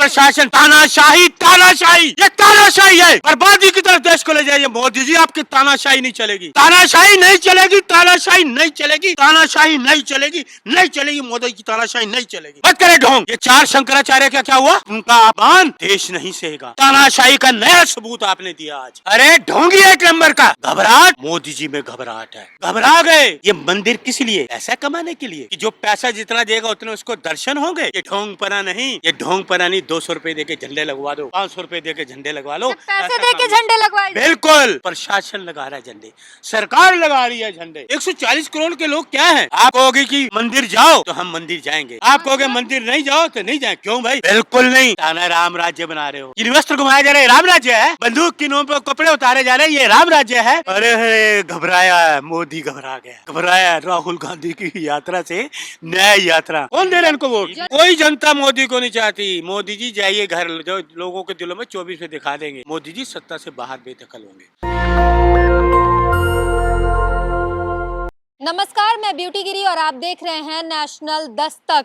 प्रशासन तानाशाही, तानाशाही, ये तानाशाही है। बर्बादी की तरफ देश को ले जाइए मोदी जी, आपकी तानाशाही नहीं चलेगी, तानाशाही नहीं चलेगी, तानाशाही नहीं चलेगी, तानाशाही नहीं चलेगी, नहीं चलेगी, मोदी की तानाशाही नहीं चलेगी। मत करे ढोंग। ये 4 शंकराचार्य का क्या हुआ? उनका अपमान देश नहीं सहेगा। तानाशाही का नया सबूत आपने दिया आज। अरे ढोंगी एक नंबर का। घबराहट, मोदी जी में घबराहट है, घबरा गए। ये मंदिर किस लिए? पैसा कमाने के लिए, कि जो पैसा जितना देगा उतने उसको दर्शन होंगे। ये ढोंग पना नहीं, ये ढोंग पना नहीं। 200 रुपए दे के झंडे लगवा दो, 500 रुपए दे के झंडे लगवा लो, पैसे दे के झंडे लगवाए। बिल्कुल, प्रशासन लगा रहा है झंडे, सरकार लगा रही है झंडे। 140 करोड़ के लोग क्या है? आप कहोगे कि मंदिर जाओ तो हम मंदिर जाएंगे, आप कहोगे मंदिर नहीं जाओ तो नहीं जाए। क्यों भाई? बिल्कुल नहीं। ताना राम राज्य बना रहे हो, इन वस्त्र घुमाया जा रहा है, राम राज्य है। बंदूक की नोक पर कपड़े उतारे जा रहे हैं, ये राम राज्य है। अरे घबराया मोदी, घबरा गया, घबराया। राहुल गांधी की यात्रा से न्याय यात्रा, कौन दे रहा है इनको वोट? कोई जनता मोदी को नहीं चाहती। मोदी जी जाइए घर, जो लोगों के दिलों में 24 में दिखा देंगे। मोदी जी सत्ता से बाहर बेदखल होंगे। नमस्कार, मैं ब्यूटी गिरी और आप देख रहे हैं नेशनल दस्तक।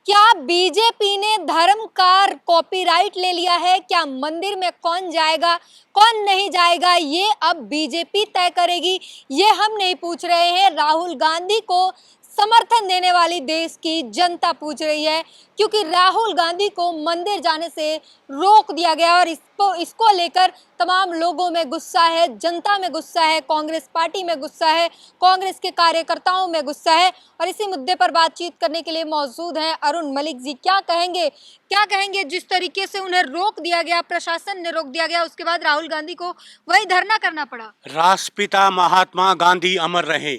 क्या बीजेपी ने धर्म का कॉपीराइट ले लिया है? क्या मंदिर में कौन जाएगा कौन नहीं जाएगा ये अब बीजेपी तय करेगी? ये हम नहीं पूछ रहे हैं, राहुल गांधी को समर्थन देने वाली देश की जनता पूछ रही है, क्योंकि राहुल गांधी को मंदिर जाने से रोक दिया गया और इसको लेकर तमाम लोगों में गुस्सा है, जनता में गुस्सा है, कांग्रेस पार्टी में गुस्सा है, कांग्रेस के कार्यकर्ताओं में गुस्सा है। और इसी मुद्दे पर बातचीत करने के लिए मौजूद हैं अरुण मलिक जी। क्या कहेंगे जिस तरीके से उन्हें रोक दिया गया, प्रशासन ने रोक दिया गया, उसके बाद राहुल गांधी को वही धरना करना पड़ा। राष्ट्रपिता महात्मा गांधी अमर रहे,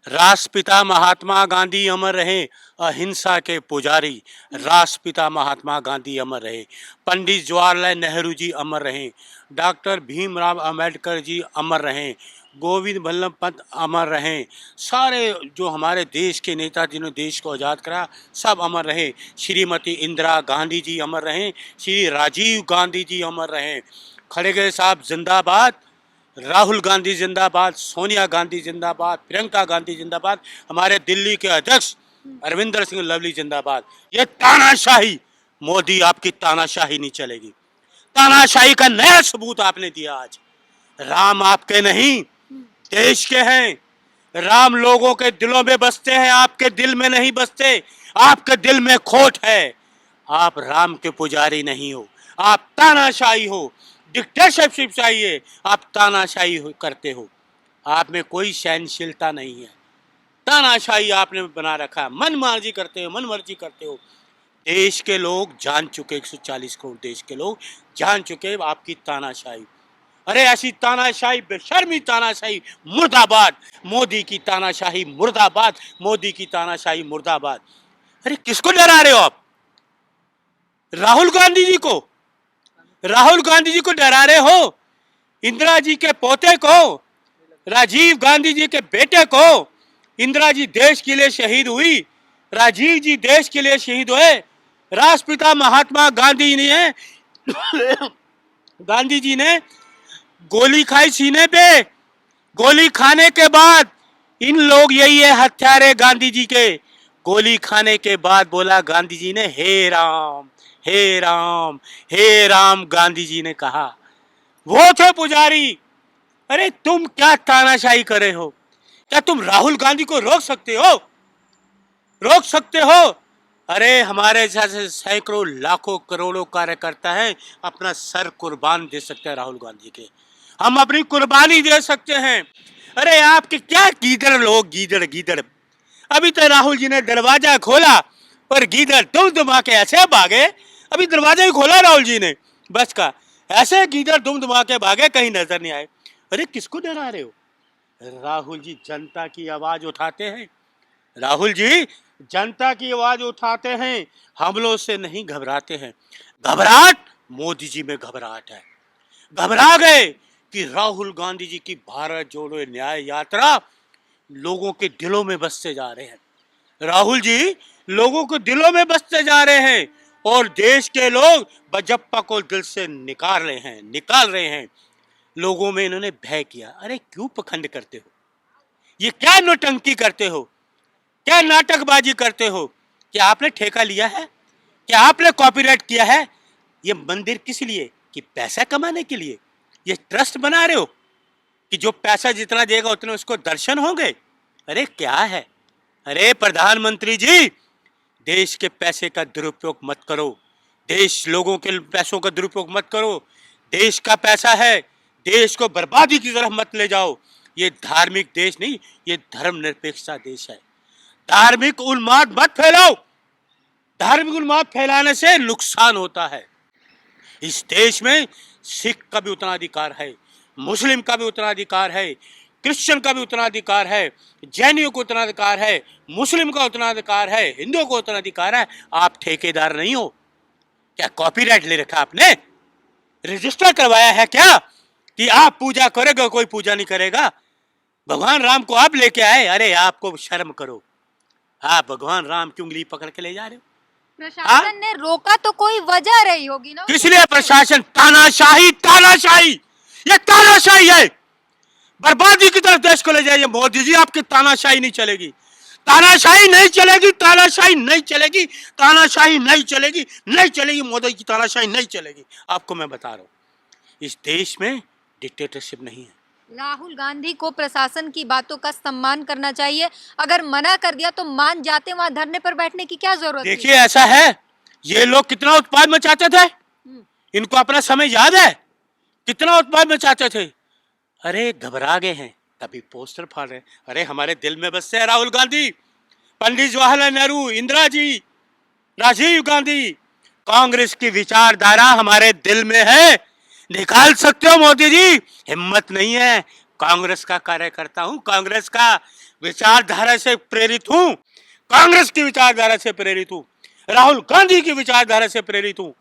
राष्ट्रपिता महात्मा गांधी अमर रहे, अहिंसा के पुजारी राष्ट्रपिता महात्मा गांधी अमर रहे, पंडित जवाहरलाल नेहरू जी अमर रहे, डॉक्टर भीमराव अंबेडकर जी अमर रहे, गोविंद बल्लभ पंत अमर रहे, सारे जो हमारे देश के नेता जिन्होंने देश को आज़ाद करा सब अमर रहे। श्रीमती इंदिरा गांधी जी अमर रहे, श्री राजीव गांधी जी अमर रहे, खड़गे साहब जिंदाबाद, राहुल गांधी जिंदाबाद, सोनिया गांधी जिंदाबाद, प्रियंका गांधी जिंदाबाद, हमारे दिल्ली के अध्यक्ष अरविंदर सिंह लवली जिंदाबाद। ये तानाशाही, मोदी आपकी तानाशाही नहीं चलेगी। तानाशाही का नया सबूत आपने दिया आज। राम आपके नहीं, देश के हैं। राम लोगों के दिलों में बसते हैं, आपके दिल में नहीं बसते। आपके दिल में खोट है। आप राम के पुजारी नहीं हो, आप तानाशाही हो, डिक्टेटरशिप चाहिए, आप तानाशाही करते हो। आप में कोई सहनशीलता नहीं है, तानाशाही आपने बना रखा है, मनमर्जी करते हो, मनमर्जी करते हो। देश के लोग जान चुके, 140 करोड़ देश के लोग जान चुके आपकी तानाशाही। अरे ऐसी तानाशाही, बेशर्मी तानाशाही मुर्दाबाद, मोदी की तानाशाही मुर्दाबाद, मोदी की तानाशाही मुर्दाबाद। अरे किसको डरा रहे हो आप? राहुल गांधी जी को, राहुल गांधी जी को डरा रहे हो? इंदिरा जी के पोते को, राजीव गांधी जी के बेटे को। इंदिरा जी देश के लिए शहीद हुई, राजीव जी देश के लिए शहीद हुए। राष्ट्रपिता महात्मा गांधी ने गांधी जी ने गोली खाई सीने पे। गोली खाने के बाद इन लोग, यही है हत्यारे गांधी जी के। गोली खाने के बाद बोला गांधी जी ने, हे राम हे राम हे राम, गांधी जी ने कहा। वो थे पुजारी। अरे तुम क्या तानाशाही कर रहे हो? क्या तुम राहुल गांधी को रोक सकते हो? रोक सकते हो? अरे हमारे जैसे सैकड़ों लाखों करोड़ों कार्यकर्ता हैं, अपना सर कुर्बान दे सकते हैं राहुल गांधी के। हम अपनी कुर्बानी दे सकते हैं। अरे आपके क्या गीदड़ लोग, गीदड़ गीदड़। अभी तो राहुल जी ने दरवाजा खोला पर गीदड़ दुम के ऐसे भागे। अभी दरवाजा ही खोला राहुल जी ने, बस का ऐसे गीदड़ दुम के भागे, कहीं नजर नहीं आए। अरे किसको डरा रहे हो? राहुल जी जनता की आवाज उठाते हैं, राहुल जी जनता की आवाज उठाते हैं, हमलों से नहीं घबराते हैं। घबराहट, मोदी जी में घबराहट है। घबरा गए कि राहुल गांधी जी की भारत जोड़ो न्याय यात्रा लोगों के दिलों में बसते जा रहे हैं। राहुल जी लोगों के दिलों में बसते जा रहे हैं और देश के लोग बजप्पा को दिल से निकाल रहे हैं। लोगों में इन्होंने भय किया। अरे क्यों पखंड करते हो? ये क्या नौटंकी करते हो? क्या नाटकबाजी करते हो? क्या आपने ठेका लिया है? क्या आपने कॉपीराइट किया है? ये मंदिर किस लिए? कि पैसा कमाने के लिए? ये ट्रस्ट बना रहे हो कि जो पैसा जितना देगा उतने उसको दर्शन होंगे? अरे क्या है? अरे प्रधानमंत्री जी, देश के पैसे का दुरुपयोग मत करो, देश लोगों के पैसों का दुरुपयोग मत करो। देश का पैसा है, देश को बर्बादी की तरफ मत ले जाओ। ये धार्मिक देश नहीं, ये धर्मनिरपेक्षता देश है। धार्मिक उन्माद मत फैलाओ, धार्मिक उन्माद फैलाने से नुकसान होता है। इस देश में सिख का भी उतना अधिकार है, मुस्लिम का भी उतना अधिकार है, क्रिश्चियन का भी उतना अधिकार है, जैनियों को उतना अधिकार है, मुस्लिम का उतना अधिकार है, हिंदुओं को उतना अधिकार है। आप ठेकेदार नहीं हो क्या? कॉपीराइट ले रखा आपने? रजिस्टर करवाया है क्या कि आप पूजा करोगे, कोई पूजा नहीं करेगा? भगवान राम को आप लेके आए, अरे आपको शर्म करो। आप भगवान राम की उंगली पकड़ के ले जा रहे हो। प्रशासन ने रोका तो कोई वजह रही होगी ना? किस लिए प्रशासन? तानाशाही, तानाशाही, ये तानाशाही है। बर्बादी की तरफ देश को ले जाइए मोदी जी, आपकी तानाशाही नहीं चलेगी, तानाशाही नहीं चलेगी, तानाशाही नहीं चलेगी, तानाशाही नहीं चलेगी, नहीं चलेगी, मोदी की तानाशाही नहीं चलेगी। आपको मैं बता रहा हूँ, इस देश में डिक्टेटरशिप नहीं है। राहुल गांधी को प्रशासन की बातों का सम्मान करना चाहिए। अगर मना कर दिया तो मान जाते, वहां धरने पर बैठने की क्या जरूरत? देखिए ऐसा है, ये लोग कितना उत्पाद मचाते थे, इनको अपना समय याद है, कितना उत्पाद मचाते थे। अरे घबरा गए हैं, तभी पोस्टर फाड़ रहे हैं। अरे हमारे दिल में बसते हैं राहुल गांधी, पंडित जवाहरलाल नेहरू, इंदिरा जी, राजीव गांधी। कांग्रेस की विचारधारा हमारे दिल में है, निकाल सकते हो मोदी जी, हिम्मत नहीं है। कांग्रेस का कार्यकर्ता हूं, कांग्रेस का विचारधारा से प्रेरित हूं, कांग्रेस की विचारधारा से प्रेरित हूं, राहुल गांधी की विचारधारा से प्रेरित हूं।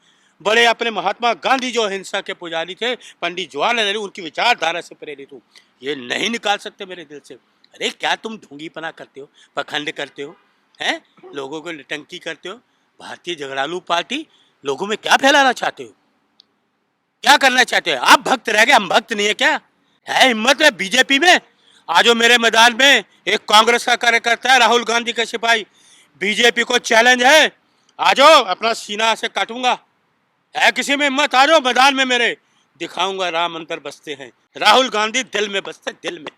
बड़े अपने महात्मा गांधी जो अहिंसा के पुजारी थे, पंडित जवाहरलाल नेहरू, उनकी विचारधारा से प्रेरित हूं। ये नहीं निकाल सकते मेरे दिल से। अरे क्या तुम ढोंगीपना करते हो, पखंड करते हो, हैं लोगों को नटंकी करते हो। भारतीय झगड़ालू पार्टी लोगों में क्या फैलाना चाहते हो, क्या करना चाहते हो? आप भक्त रह गए, हम भक्त नहीं है क्या? है हिम्मत है बीजेपी में? आज मेरे मैदान में एक कांग्रेस का कार्यकर्ता है, राहुल गांधी का सिपाही, बीजेपी को चैलेंज है, आ जाओ, अपना सीना से काटूंगा। है किसी में हिम्मत? आ जाओ मैदान में, मेरे दिखाऊंगा राम अंदर बसते हैं, राहुल गांधी दिल में बसते, दिल में।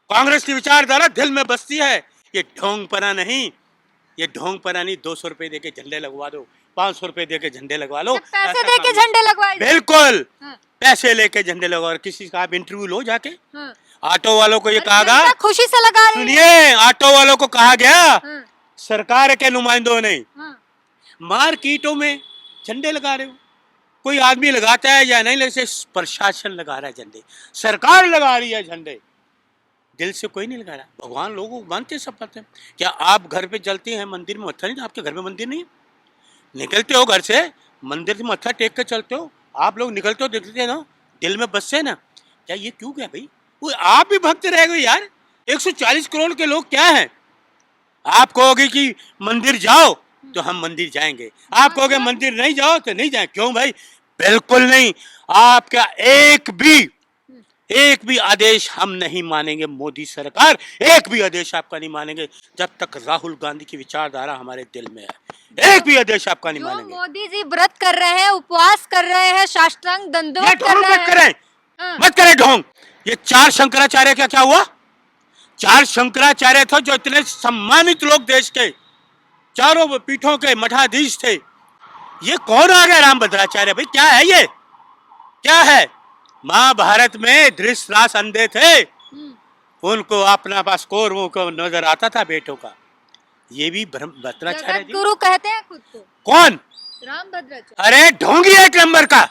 कांग्रेस की विचारधारा दिल में बसती है। ये ढोंगपना नहीं, ये ढोंगपना नहीं। 200 रुपए देके झंडे लगवा दो, 500 रुपए देके झंडे लगवा लो, पैसे देके झंडे लगवाए? बिल्कुल, हाँ। पैसे लेके झंडे लगवा। किसी का आप इंटरव्यू लो जाके, हाँ। ऑटो वालों को ये कहा गया, खुशी से लगा रहे हैं। सुनिए, ऑटो वालों को कहा गया, हाँ। सरकार के नुमाइंदों ने, हाँ। मार्केटों में झंडे लगा रहे हो। कोई आदमी लगाता है या नहीं, लगता प्रशासन लगा रहा है झंडे, सरकार लगा रही है झंडे, दिल से कोई नहीं लगा रहा। भगवान लोगों को मानते सब पता है। क्या आप घर पे चलते हैं, मंदिर में मत्था नहीं? आपके घर में मंदिर नहीं है? निकलते हो घर से, मंदिर से मत्था टेक कर चलते हो, आप लोग निकलते हो, देखते हैं ना, दिल में बसते ना। क्या ये क्यों गया भाई? वो आप भी भक्त रह गए यार। 140 करोड़ के लोग क्या हैं? आप कहोगे कि मंदिर जाओ तो हम मंदिर जाएंगे, आप कहोगे मंदिर नहीं जाओ तो नहीं जाए। क्यों भाई? बिल्कुल नहीं। आपका एक भी आदेश हम नहीं मानेंगे। मोदी सरकार एक भी आदेश आपका नहीं मानेंगे जब तक राहुल गांधी की विचारधारा हमारे दिल में है। एक भी आदेश आपका नहीं मानेंगे। मोदी जी व्रत कर रहे हैं, उपवास कर रहे हैं, साष्टांग दंडवत कर रहे हैं, मत करें ढोंग। ये 4 शंकराचार्य का क्या हुआ? 4 शंकराचार्य थे जो इतने सम्मानित लोग देश के, चारों पीठों के मठाधीश थे। ये कौन आ गया रामभद्राचार्य? भाई क्या है ये, क्या है? महाभारत में धृतराष्ट्र अंधे थे, उनको अपना पास कौरवों को नजर आता था बेटों का। ये भी भद्राचार्य जी गुरु कहते हैं खुद को। कौन? रामभद्राचार्य। अरे ढोंगी एक नंबर का।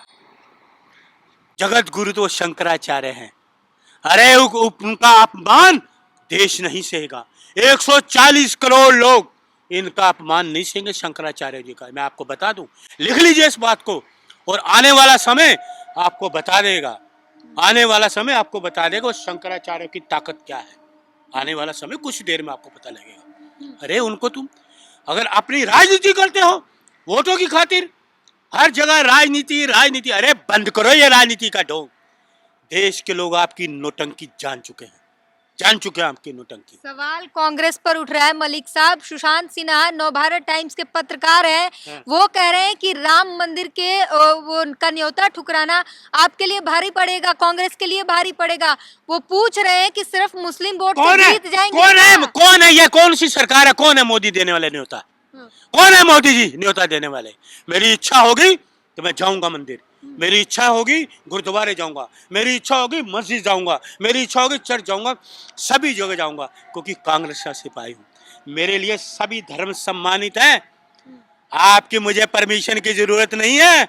जगत गुरु तो शंकराचार्य हैं। अरे उनका अपमान देश नहीं सहेगा। 140 करोड़ लोग इनका अपमान नहीं सहेंगे शंकराचार्य जी का। मैं आपको बता दूं, लिख लीजिए इस बात को, और आने वाला समय आपको बता देगा, आने वाला समय आपको बता देगा उस शंकराचार्य की ताकत क्या है। आने वाला समय कुछ देर में आपको पता लगेगा। अरे उनको तुम अगर अपनी राजनीति करते हो वोटों की खातिर, हर जगह राजनीति राजनीति, अरे बंद करो ये राजनीति का ढोंग। देश के लोग आपकी नोटंकी जान चुके हैं, जान चुके हैं आपकी नौटंकी। सवाल कांग्रेस पर उठ रहा है। मलिक साहब, सुशांत सिन्हा नवभारत टाइम्स के पत्रकार हैं, वो कह रहे हैं कि राम मंदिर के वो उनका न्योता ठुकराना आपके लिए भारी पड़ेगा, कांग्रेस के लिए भारी पड़ेगा। वो पूछ रहे हैं कि सिर्फ मुस्लिम वोट से जीत जाएंगे। कौन है ये? कौन सी सरकार है? कौन है मोदी देने वाले न्योता? कौन है मोदी जी न्योता देने वाले? मेरी इच्छा होगी तो मैं जाऊंगा मंदिर, मेरी इच्छा होगी गुरुद्वारे जाऊंगा, मेरी इच्छा होगी मस्जिद जाऊंगा, मेरी इच्छा होगी चर्च जाऊंगा, सभी जगह जाऊंगा, क्योंकि कांग्रेस का सिपाही हूं। मेरे लिए सभी धर्म सम्मानित हैं। आपकी मुझे परमिशन की जरूरत नहीं है।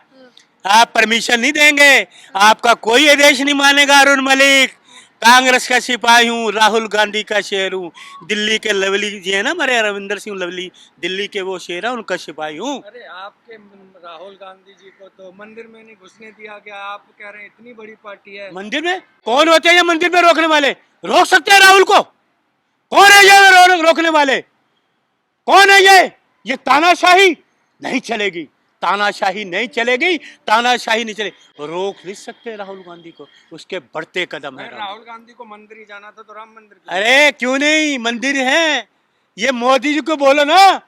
आप परमिशन नहीं देंगे, आपका कोई आदेश नहीं मानेगा। अरुण मलिक, कांग्रेस का सिपाही हूँ, राहुल गांधी का शेर हूँ। दिल्ली के लवली जी है ना, हमारे रविंदर सिंह लवली, दिल्ली के वो शेर है, उनका सिपाही हूँ। अरे आपके राहुल गांधी जी को तो मंदिर में नहीं घुसने दिया गया, आप कह रहे हैं इतनी बड़ी पार्टी है। मंदिर में कौन होते हैं ये मंदिर में रोकने वाले? रोक सकते हैं राहुल को? कौन है ये रोकने वाले? कौन है ये तानाशाही नहीं चलेगी, तानाशाही नहीं चलेगी, तानाशाही नहीं चलेगी। रोक नहीं सकते राहुल गांधी को, उसके बढ़ते कदम है। राहुल गांधी को मंदिर ही जाना था तो राम मंदिर। अरे क्यों नहीं, मंदिर है। ये मोदी जी को बोलो ना,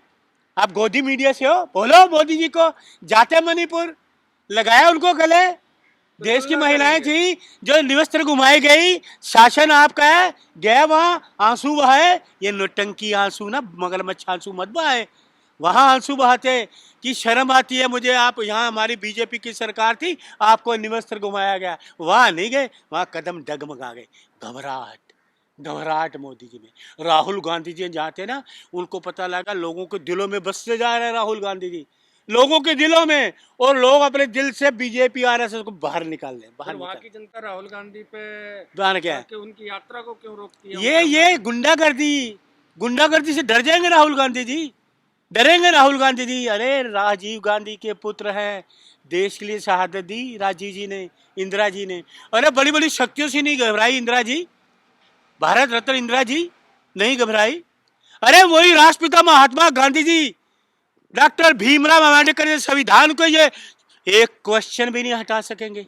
आप गोदी मीडिया से हो, बोलो मोदी जी को। जाते मणिपुर, लगाया उनको गले। देश की महिलाएं थी जो निवस्त्र घुमाई गई, शासन आपका है, गया वहां आंसू बहाए। ये नौटंकी आंसू ना, मगरमच्छ आंसू मत बहाए, वहां आंसू बहाते कि शर्म आती है मुझे। आप यहाँ, हमारी बीजेपी की सरकार थी, आपको निवस्त्र घुमाया गया, वहां नहीं गए, वहां कदम डगमगा गए। घबराहट, घबराहट मोदी जी में। राहुल गांधी जी जाते ना, उनको पता लगा लोगों के दिलों में बसते जा रहे हैं राहुल गांधी जी, लोगों के दिलों में, और लोग अपने दिल से बीजेपी आरएसएस को बाहर निकाल दें। बाहर वहाँ की जनता राहुल गांधी पे बाहर क्या है? उनकी यात्रा को क्यों रोकती है? ये गुंडागर्दी से डर जाएंगे राहुल गांधी जी, डरेंगे राहुल गांधी जी। अरे राजीव गांधी के पुत्र हैं, देश के लिए शहादत दी राजीव जी ने, इंदिरा जी ने। अरे बड़ी बड़ी शक्तियों से नहीं घबराई इंदिरा जी, भारत रत्न इंदिरा जी नहीं घबराई। अरे वही राष्ट्रपिता महात्मा गांधी जी, डॉक्टर भीमराव अम्बेडकर ने संविधान को ये एक क्वेश्चन भी नहीं हटा सकेंगे।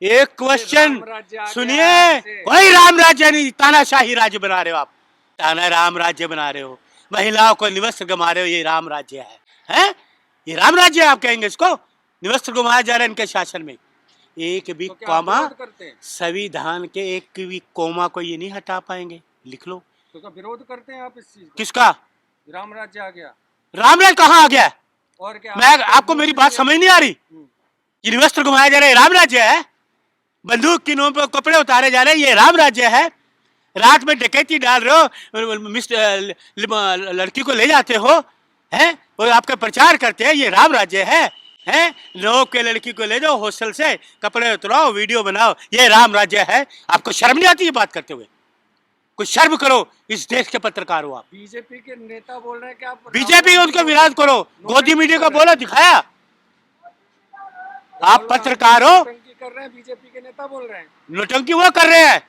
एक क्वेश्चन सुनिए, वही राम राज्य नहीं, तानाशाही राज्य बना रहे हो आप, ताना राम राज्य बना रहे हो, महिलाओं को निवस्त्र घुमा रहे हो, ये राम राज्य है, हैं? ये राम राज्य है आप कहेंगे इसको? निवस्त्र घुमाया जा रहा है इनके शासन में। एक भी कॉमा, संविधान के एक भी कॉमा को ये नहीं हटा पाएंगे, लिख लो। तो क्या विरोध करते हैं आप इस चीज को? किसका? राम राज्य आ गया। राम राज्य कहाँ आ गया? और क्या? मैं आपको मेरी बात समझ नहीं आ रही? ये निवस्त्र घुमाया जा रहा है, राम राज्य है। बंदूक की नोक पर कपड़े उतारे जा रहे हैं, ये राम राज्य है। रात में डकैती डाल रहे हो, लड़की को ले जाते हो, हैं? और आपका प्रचार करते हैं, ये राम राज्य है, हैं? लोग के लड़की को ले जाओ हॉस्टल से, कपड़े उतराओ, वीडियो बनाओ, ये राम राज्य है। आपको शर्म नहीं आती ये बात करते हुए? कुछ शर्म करो, इस देश के पत्रकार हो आप। बीजेपी के नेता बोल रहे हैं कि आप बीजेपी उनको विरोध करो, गोदी मीडिया को बोलो, दिखाया। आप पत्रकार हो, कर रहे हैं, बीजेपी के नेता बोल रहे हैं नौटंकी वो कर रहे हैं,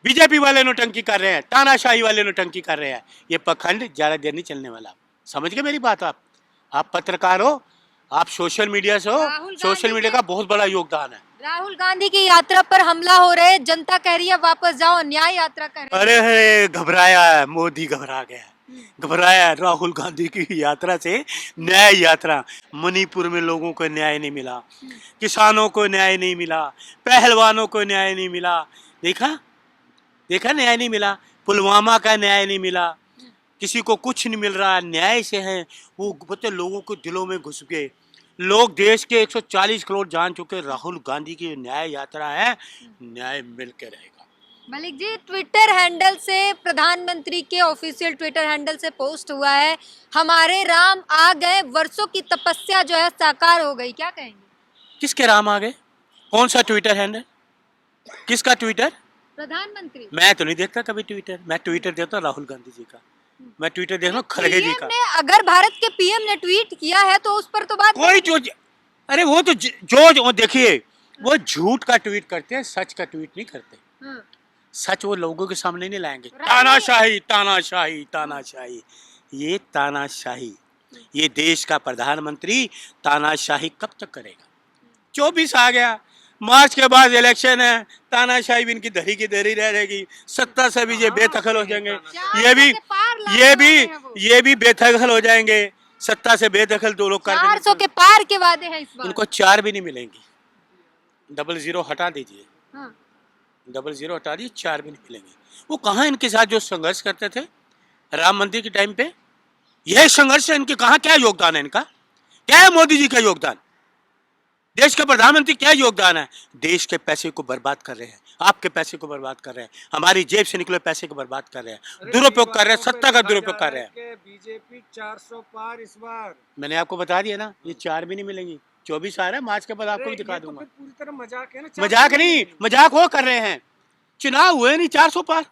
बीजेपी वाले नौटंकी कर रहे हैं, तानाशाही वाले नौटंकी कर रहे हैं। ये पखंड ज्यादा देर नहीं चलने वाला। समझ गए मेरी बात? आप पत्रकार हो, आप सोशल मीडिया से हो, सोशल मीडिया का बहुत बड़ा योगदान है। राहुल गांधी की यात्रा पर हमला हो रहे है, जनता कह रही है वापस जाओ, न्याय यात्रा कर रहे हैं। अरे घबराया है मोदी, घबरा गया, घबराया। राहुल गांधी की यात्रा से न्याय यात्रा, मणिपुर में लोगों को न्याय नहीं मिला, किसानों को न्याय नहीं मिला, पहलवानों को न्याय नहीं मिला। देखा न्याय नहीं मिला, पुलवामा का न्याय नहीं मिला, किसी को कुछ नहीं मिल रहा। न्याय से है वो बच्चे लोगों को दिलों में घुस गए। लोग देश के 140 करोड़ जान चुके। राहुल गांधी की न्याय यात्रा है, न्याय मिल के रहेगा। मलिक जी, ट्विटर हैंडल से, प्रधानमंत्री के ऑफिशियल ट्विटर हैंडल से पोस्ट हुआ है, हमारे राम आ गए, वर्षों की तपस्या जो है साकार हो गई, क्या कहेंगे? किसके राम आ गए? कौन सा ट्विटर हैंडल? किसका ट्विटर? प्रधानमंत्री। मैं तो नहीं देखता कभी ट्विटर, मैं ट्विटर देखता हूँ राहुल गांधी जी का, मैं ट्विटर देख रहा हूँ खड़गे जी का। अगर भारत के पीएम ने ट्वीट किया है तो उस पर तो बात कोई जो, अरे वो तो जो देखिए, वो झूठ का ट्वीट करते हैं, सच का ट्वीट नहीं करते। सच वो लोगों के सामने नहीं लाएंगे। तानाशाही, तानाशाही, तानाशाही, ये तानाशाही, ये देश का प्रधानमंत्री तानाशाही कब तक करेगा? 24 आ गया, मार्च के बाद इलेक्शन है, तानाशाही भी इनकी धरी की धरी रहेगी, सत्ता से भी ये बेदखल हो जाएंगे, ये भी बेदखल हो जाएंगे, सत्ता से बेदखल दो लोग कर 400 के पार के वादे हैं इस बार। इनको 4 भी नहीं मिलेंगी। 00 हटा दीजिए, हाँ। 00 हटा दीजिए, 4 भी नहीं मिलेंगे। वो कहाँ इनके साथ जो संघर्ष करते थे राम मंदिर के टाइम पे, यह संघर्ष है इनके, कहाँ क्या योगदान है इनका, क्या है मोदी जी का योगदान, देश के प्रधानमंत्री क्या योगदान है? देश के पैसे को बर्बाद कर रहे हैं, आपके पैसे को बर्बाद कर रहे हैं, हमारी जेब से निकले पैसे को बर्बाद कर रहे हैं, दुरुपयोग कर रहे हैं, सत्ता का दुरुपयोग कर रहे हैं। बीजेपी 400 पार इस बार। मैंने आपको बता दिया ना, ये 4 भी नहीं मिलेंगी। 24 आ रहा है, मार्च के बाद आपको भी दिखा ये तो दूंगा। फिर पूरी तरह मजाक है ना। मजाक नहीं, मजाक वो कर रहे हैं, चुनाव हुए नहीं 400 पार,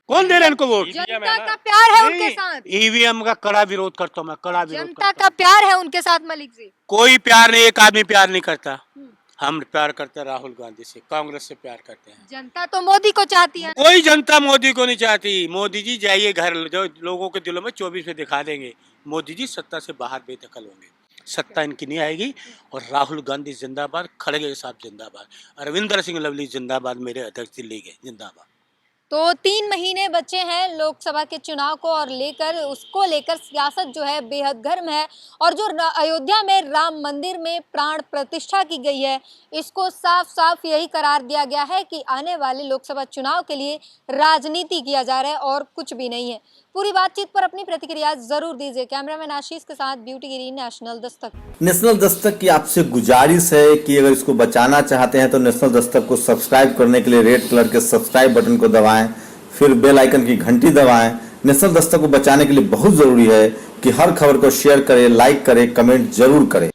कौन दे रहे हैं इनको वोट? जनता का प्यार है उनके साथ, ईवीएम का कड़ा विरोध करता हूँ मैं, कड़ा विरोध जनता का प्यार है उनके साथ मलिक जी। कोई प्यार नहीं, एक आदमी प्यार नहीं करता। हम प्यार करते हैं राहुल गांधी से, कांग्रेस से प्यार करते हैं। जनता तो मोदी को चाहती है। कोई जनता मोदी को नहीं चाहती। मोदी जी जाइए घर, जो लोगों के दिलों में 24 में दिखा देंगे, मोदी जी सत्ता से बाहर बेदखल होंगे, सत्ता इनकी नहीं आएगी। और राहुल गांधी जिंदाबाद, खड़गे साहब जिंदाबाद, अरविंदर सिंह लवली जिंदाबाद, मेरे अध्यक्ष दिल्ली के जिंदाबाद। तो 3 महीने बचे हैं लोकसभा के चुनाव को और उसको लेकर सियासत जो है बेहद गर्म है। और जो अयोध्या में राम मंदिर में प्राण प्रतिष्ठा की गई है, इसको साफ साफ यही करार दिया गया है कि आने वाले लोकसभा चुनाव के लिए राजनीति किया जा रहा है और कुछ भी नहीं है। पूरी बातचीत पर अपनी प्रतिक्रिया जरूर दीजिए। कैमरामैन आशीष के साथ ब्यूटी गिरी, नेशनल दस्तक। नेशनल दस्तक की आपसे गुजारिश है कि अगर इसको बचाना चाहते हैं तो नेशनल दस्तक को सब्सक्राइब करने के लिए रेड कलर के सब्सक्राइब बटन को दबाएं, फिर बेल आइकन की घंटी दबाएं। नेशनल दस्तक को बचाने के लिए बहुत जरूरी है कि हर खबर को शेयर करें, लाइक करें, कमेंट जरूर करें।